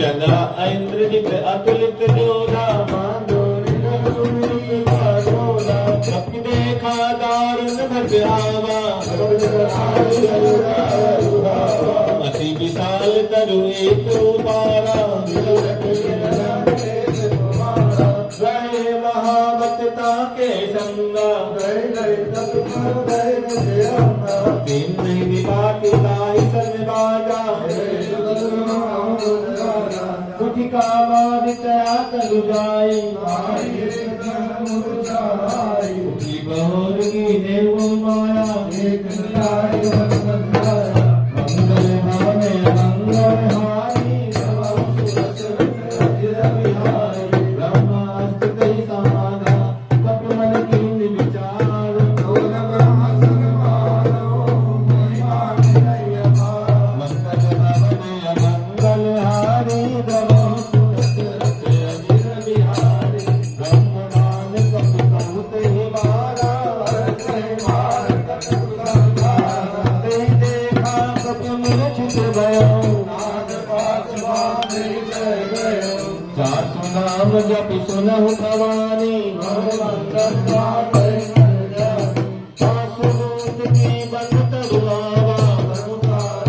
चंद्रा इंद्रजित अतुलित जोधा कप देखा दारुण भद्रावा अति विशाल तरु एक रूपारा महावक्ता के संगा तीन नहीं विपाकी लाई सर्वबाजा कुटिका बाधितया तनु जाई कुटी बहुरगी देव माया मंगल भावे मंगल हारी नाम जप सुनहु भवानी